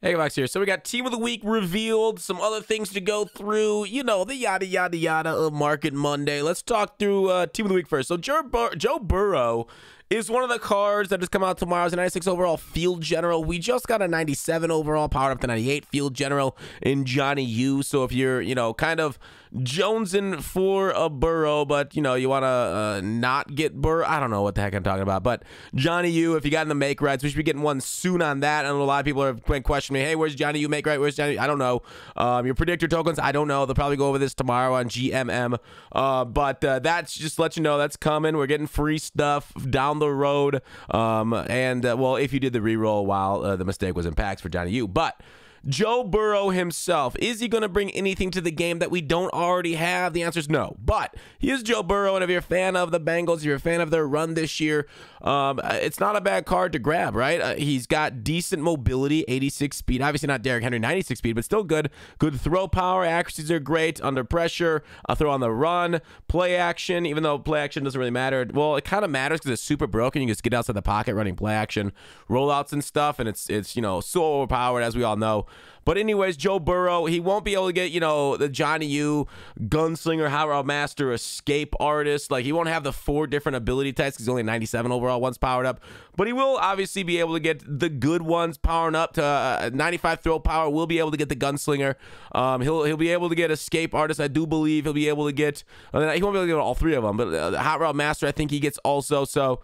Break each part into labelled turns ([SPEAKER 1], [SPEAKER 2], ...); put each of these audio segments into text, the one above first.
[SPEAKER 1] Hey, Max here. So we got Team of the Week revealed, some other things to go through, you know, the yada, yada, yada of Market Monday. Let's talk through Team of the Week first. So Joe Burrow is one of the cards that has come out tomorrow. It's a 96 overall Field General. We just got a 97 overall, powered up to 98 Field General in Johnny U. So if you're, you know, kind of jonesing for a Burrow, but, you know, you want to not get Burrow. I don't know what the heck I'm talking about, but Johnny U, if you got in the make rights, we should be getting one soon on that. And a lot of people are questioning me, hey, where's Johnny U make right? Where's Johnny? I don't know. Your predictor tokens, I don't know. They'll probably go over this tomorrow on GMM. But that's just let you know that's coming. We're getting free stuff down the road. Well, if you did the reroll while the mistake was in packs for Johnny U, but Joe Burrow himself, is he going to bring anything to the game that we don't already have? The answer is no. But he is Joe Burrow, and if you're a fan of the Bengals, if you're a fan of their run this year, it's not a bad card to grab, right? He's got decent mobility, 86 speed. Obviously not Derrick Henry, 96 speed, but still good. Good throw power. Accuracies are great. Under pressure, throw on the run. Play action, even though play action doesn't really matter. Well, it kind of matters because it's super broken. You can just get outside the pocket running play action, rollouts and stuff, and it's you know, so overpowered, as we all know. But anyways, Joe Burrow, he won't be able to get, you know, the Johnny U, Gunslinger, Howard Master, Escape Artist. Like, he won't have the 4 different ability types because he's only 97 overall once powered up. But he will obviously be able to get the good ones powering up to 95 throw power. Will be able to get the Gunslinger. He'll be able to get Escape Artist. I do believe he'll be able to get, he won't be able to get all 3 of them. But Hot Rod Master, I think he gets also. So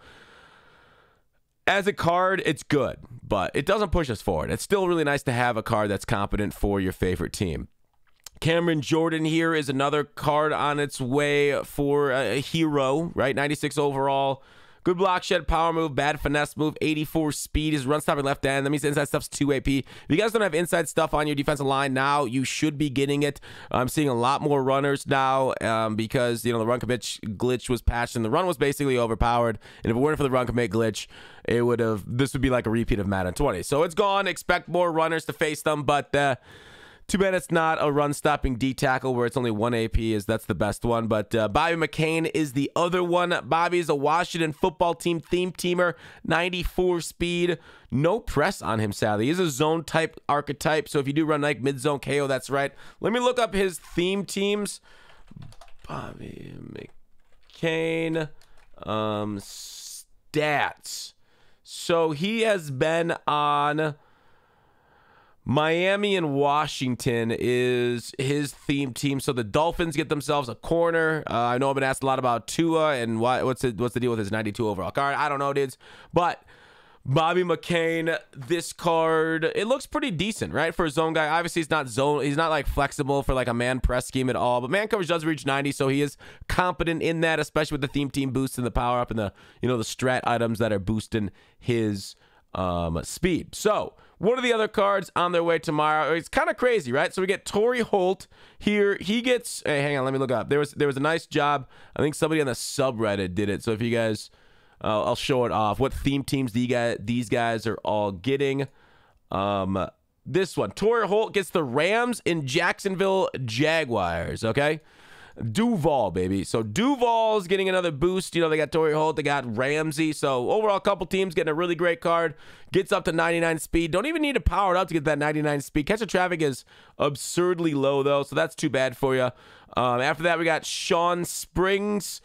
[SPEAKER 1] as a card, it's good, but it doesn't push us forward. It's still really nice to have a card that's competent for your favorite team. Cameron Jordan here is another card on its way for a hero, right? 96 overall. Good block shed, power move, bad finesse move, 84 speed. His run stopping left end. That means inside stuff's 2 AP. If you guys don't have inside stuff on your defensive line now, you should be getting it. I'm seeing a lot more runners now because, you know, the run commit glitch was patched and the run was basically overpowered. And if it weren't for the run commit glitch, this would be like a repeat of Madden 20. So it's gone. Expect more runners to face them, but too bad it's not a run-stopping D-tackle where it's only 1 AP, as that's the best one. But Bobby Mccain is the other one. Bobby is a Washington football team theme teamer, 94 speed. No press on him, sadly. He is a zone-type archetype, so if you do run like mid-zone KO, that's right. Let me look up his theme teams. Bobby McCain stats. So he has been on Miami and Washington is his theme team. So the Dolphins get themselves a corner. I know I've been asked a lot about Tua and what's the deal with his 92 overall card. I don't know, dudes. But Bobby McCain, this card, it looks pretty decent, right? For a zone guy. Obviously, he's not like flexible for like a man press scheme at all. But man coverage does reach 90, so he is competent in that, especially with the theme team boost and the power up and the, you know, the strat items that are boosting his speed. So what are the other cards on their way tomorrow? It's kind of crazy, right? So we get Torrey Holt here. He gets, hey, hang on, let me look up. There was a nice job. I think somebody on the subreddit did it. So if you guys, I'll show it off. What theme teams these guys are all getting. This one, Torrey Holt gets the Rams in Jacksonville Jaguars, okay? Duval, baby. So Duval's getting another boost. You know, they got Torrey Holt, they got Ramsey. So overall, a couple teams getting a really great card. Gets up to 99 speed. Don't even need to power it up to get that 99 speed. Catch of traffic is absurdly low, though, so that's too bad for you. After that, we got Sean Springs,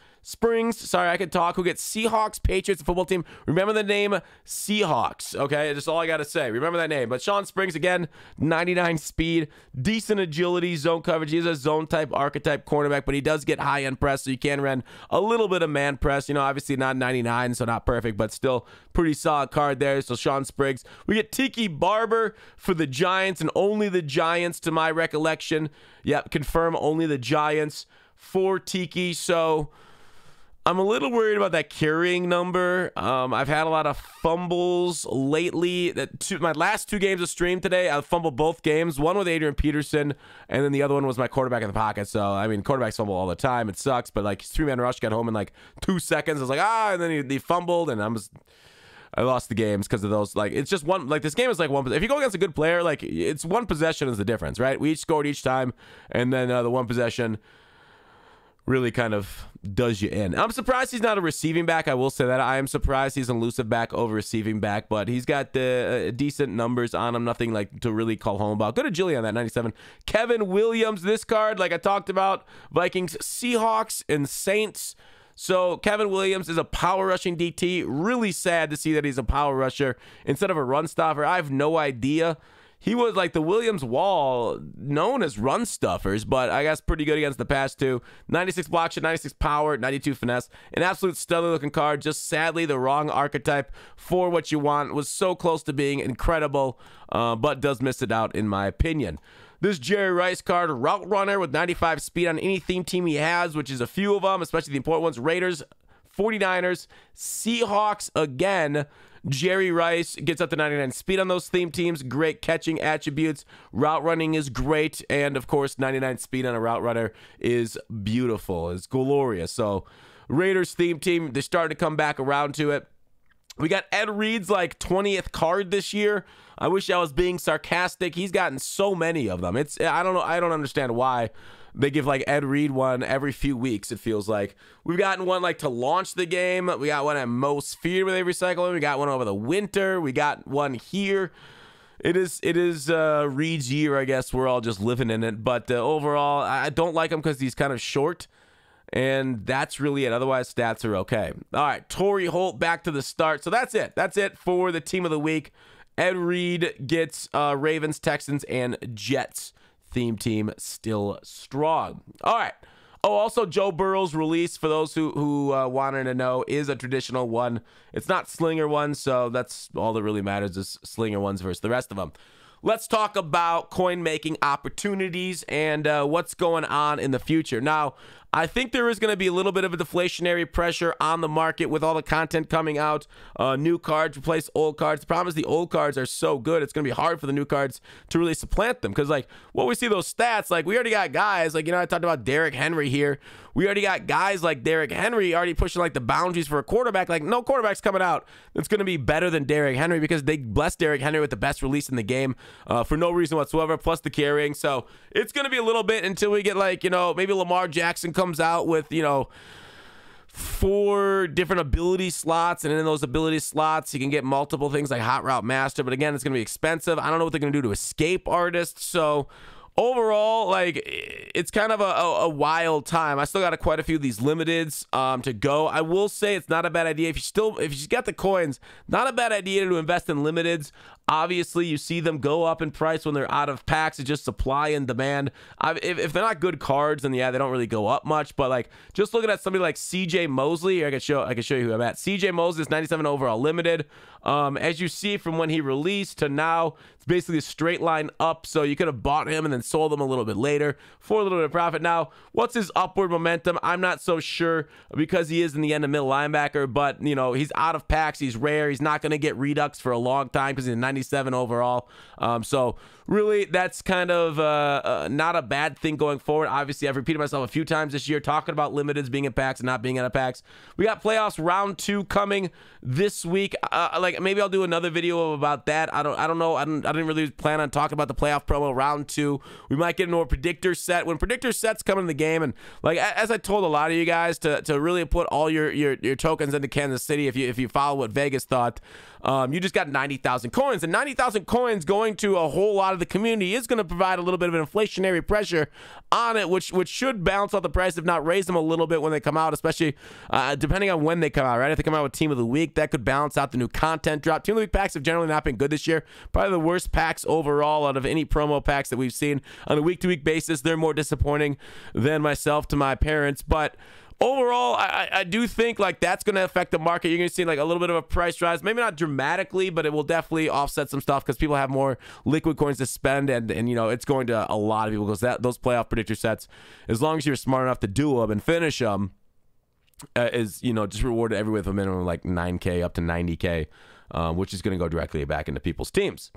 [SPEAKER 1] sorry, I can talk, who gets Seahawks, Patriots, the football team. Remember the name Seahawks, okay? That's all I got to say. Remember that name. But Sean Springs, again, 99 speed, decent agility, zone coverage. He's a zone-type archetype cornerback, but he does get high-end press, so you can run a little bit of man press. You know, obviously not 99, so not perfect, but still pretty solid card there. So Sean Springs. We get Tiki Barber for the Giants, and only the Giants, to my recollection. Yep, confirm only the Giants for Tiki. So I'm a little worried about that carrying number. I've had a lot of fumbles lately. My last 2 games of stream today, I fumbled both games. One with Adrian Peterson, and then the other one was my quarterback in the pocket. So, I mean, quarterbacks fumble all the time. It sucks, but like his 3-man rush got home in like 2 seconds. I was like, and then he fumbled, and I lost the games because of those. Like, it's just one, like, this game is like one. If you go against a good player, like, it's one possession is the difference, right? We each scored each time, and then the one possession really kind of does you in. I'm surprised he's not a receiving back. I will say that. I am surprised he's an elusive back over receiving back, but he's got the decent numbers on him. Nothing like to really call home about. Good agility on that 97. Kevin Williams, this card, like I talked about, Vikings, Seahawks, and Saints. So Kevin Williams is a power rushing DT. Really sad to see that he's a power rusher instead of a run stopper. I have no idea. He was like the Williams wall, known as run stuffers, but I guess pretty good against the pass too. 96 block shot, 96 power, 92 finesse. An absolute stellar looking card. Just sadly the wrong archetype for what you want. Was so close to being incredible, but does miss it out in my opinion. This Jerry Rice card, route runner with 95 speed on any theme team he has, which is a few of them, especially the important ones. Raiders, 49ers, Seahawks again. Jerry Rice gets up to 99 speed on those theme teams. Great catching attributes. Route running is great. And, of course, 99 speed on a route runner is beautiful. It's glorious. So, Raiders theme team, they're starting to come back around to it. We got Ed Reed's, like, 20th card this year. I wish I was being sarcastic. He's gotten so many of them. I don't know. I don't understand why. They give like Ed Reed one every few weeks, it feels like. We've gotten one like to launch the game. We got one at Most Feared where they recycle it. We got one over the winter. We got one here. It is Reed's year, I guess. We're all just living in it. But overall, I don't like him because he's kind of short. And that's really it. Otherwise, stats are okay. All right, Torrey Holt back to the start. So that's it. That's it for the team of the week. Ed Reed gets Ravens, Texans, and Jets. Theme team still strong. All right. Oh, also Joe Burrow's release, for those who wanted to know, is a traditional one. It's not slinger one, so that's all that really matters is slinger ones versus the rest of them. Let's talk about coin making opportunities and what's going on in the future. Now, I think there is going to be a little bit of a deflationary pressure on the market with all the content coming out. New cards replace old cards. The problem is the old cards are so good, it's going to be hard for the new cards to really supplant them. Because, like, what we see those stats, like, we already got guys, like, you know, I talked about Derrick Henry here. We already got guys like Derrick Henry already pushing, like, the boundaries for a quarterback. Like, no quarterback's coming out that's going to be better than Derrick Henry because they blessed Derrick Henry with the best release in the game for no reason whatsoever, plus the carrying. So it's going to be a little bit until we get, like, you know, maybe Lamar Jackson comes out with, you know, 4 different ability slots, and in those ability slots you can get multiple things like Hot Route Master, but again, it's going to be expensive. I don't know what they're going to do to escape artists. So overall, like, it's kind of a wild time. I still got quite a few of these limiteds to go. I will say it's not a bad idea if you got the coins. Not a bad idea to invest in limiteds. Obviously, you see them go up in price when they're out of packs. It's just supply and demand. If they're not good cards, then yeah, they don't really go up much. But like, just looking at somebody like C.J. Mosley, I can show you who I'm at. C.J. Mosley is 97 overall limited. As you see from when he released to now, it's basically a straight line up. So you could have bought him and then sold him a little bit later for a little bit of profit. Now, what's his upward momentum? I'm not so sure because he is in the end of middle linebacker. But you know, he's out of packs. He's rare. He's not going to get redux for a long time because he's 97 overall. So really, that's kind of not a bad thing going forward. Obviously, I've repeated myself a few times this year talking about limiteds being in packs and not being out of packs. We got playoffs round 2 coming this week. Like, maybe I'll do another video about that. I don't know. I didn't really plan on talking about the playoff promo round 2. We might get into a predictor set when predictor sets come in the game. And like, as I told a lot of you guys to really put all your tokens into Kansas City, if you follow what Vegas thought. You just got 90,000 coins, and 90,000 coins going to a whole lot of the community is going to provide a little bit of an inflationary pressure on it, which should balance out the price, if not raise them a little bit when they come out, especially depending on when they come out, right? If they come out with Team of the Week, that could balance out the new content drop. Team of the Week packs have generally not been good this year. Probably the worst packs overall out of any promo packs that we've seen on a week-to-week basis. They're more disappointing than myself to my parents, but overall, I do think like that's going to affect the market. You're going to see like a little bit of a price rise, maybe not dramatically, but it will definitely offset some stuff because people have more liquid coins to spend, and you know, it's going to a lot of people because those playoff predictor sets, as long as you're smart enough to do them and finish them, is, you know, just rewarded everywhere with a minimum of like 9K up to 90K, which is going to go directly back into people's teams.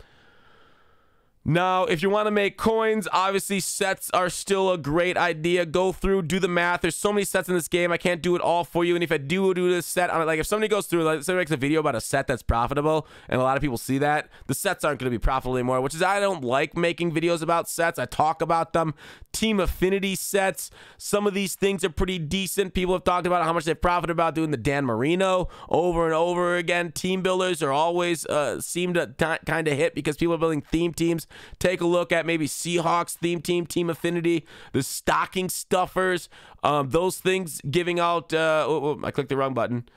[SPEAKER 1] Now, if you want to make coins, obviously sets are still a great idea. Go through, do the math. There's so many sets in this game. I can't do it all for you. And if I do this set, like if somebody goes through, like somebody makes a video about a set that's profitable, and a lot of people see that, the sets aren't going to be profitable anymore, which is I don't like making videos about sets. I talk about them. Team affinity sets. Some of these things are pretty decent. People have talked about how much they've profited about doing the Dan Marino over and over again. Team builders are always seem to kind of hit because people are building theme teams. Take a look at maybe Seahawks theme team, Team Affinity, the stocking stuffers, those things giving out, I clicked the wrong button.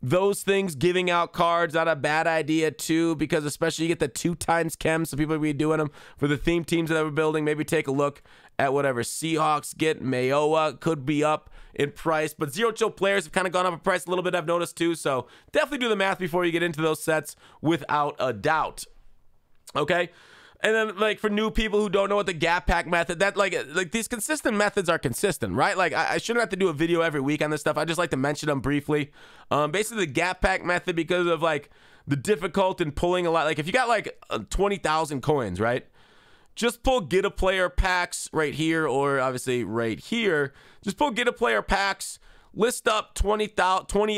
[SPEAKER 1] Those things giving out cards, not a bad idea too, because especially you get the 2x chem, so people will be doing them for the theme teams that we're building. Maybe take a look at whatever Seahawks get. Mayoa could be up in price, but Zero Chill players have kind of gone up in price a little bit, I've noticed too, so definitely do the math before you get into those sets without a doubt. Okay? And then, like, for new people who don't know what the gap pack method, that, like these consistent methods are consistent, right? Like, I shouldn't have to do a video every week on this stuff. I just like to mention them briefly. Basically, the gap pack method, because of, like, the difficult in pulling a lot. Like, if you got, like, 20,000 coins, right? Just pull get a player packs right here, or obviously right here. Just pull get a player packs. List up 20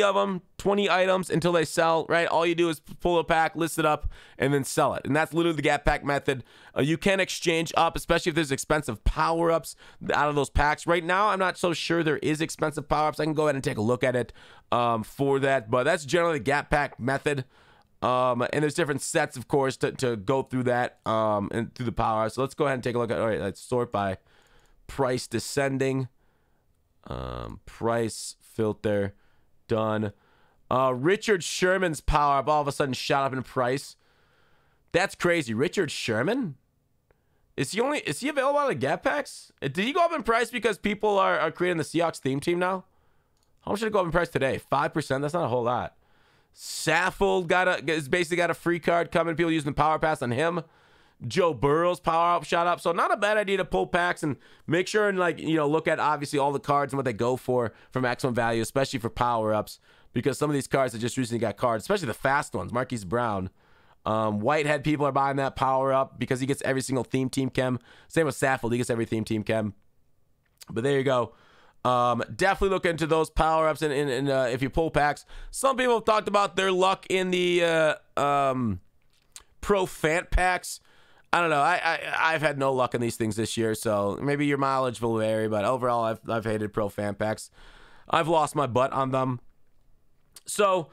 [SPEAKER 1] of them, 20 items until they sell, right? All you do is pull a pack, list it up, and then sell it. And that's literally the gap pack method. You can exchange up, especially if there's expensive power-ups out of those packs. Right now, I'm not so sure there is expensive power-ups. I can go ahead and take a look at it for that. But that's generally the gap pack method. And there's different sets, of course, to go through that and through the power-ups. So let's go ahead and take a look at, all right, let's sort by price descending. Price filter done. Richard Sherman's power up all of a sudden shot up in price. That's crazy. Richard Sherman, is he available on the gap packs? Did he go up in price because people are creating the Seahawks theme team now? How much did it go up in price today? 5%. That's not a whole lot. Saffold has basically got a free card coming. People using the power pass on him. Joe Burrow's power up shot up, so not a bad idea to pull packs and make sure and, like, you know, look at obviously all the cards and what they go for maximum value, especially for power ups, because some of these cards that just recently got cards, especially the fast ones. Marquise Brown, Whitehead, people are buying that power up because he gets every single theme team chem. Same with Saffold, he gets every theme team chem. But there you go. Definitely look into those power ups and if you pull packs. Some people have talked about their luck in the Pro Fant packs. I don't know. I've had no luck in these things this year, so maybe your mileage will vary. But overall, I've hated Pro Fan Packs. I've lost my butt on them. So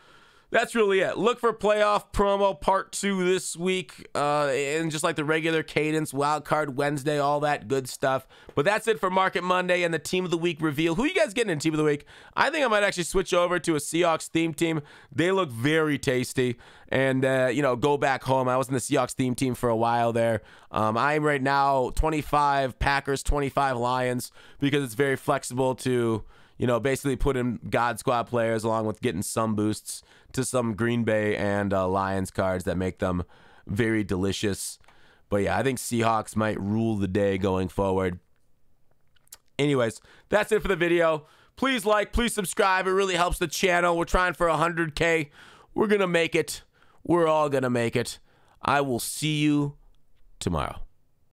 [SPEAKER 1] that's really it. Look for playoff promo part 2 this week, and just like the regular cadence, wild card Wednesday, all that good stuff. But that's it for Market Monday and the Team of the Week reveal. Who you guys getting in Team of the Week? I think I might actually switch over to a Seahawks theme team. They look very tasty. And, you know, go back home. I was in the Seahawks theme team for a while there. I'm right now 25 Packers, 25 Lions, because it's very flexible to, you know, basically put in God Squad players along with getting some boosts to some Green Bay and Lions cards that make them very delicious. But yeah, I think Seahawks might rule the day going forward. Anyways, that's it for the video. Please like, please subscribe. It really helps the channel. We're trying for 100K. We're going to make it. We're all going to make it. I will see you tomorrow.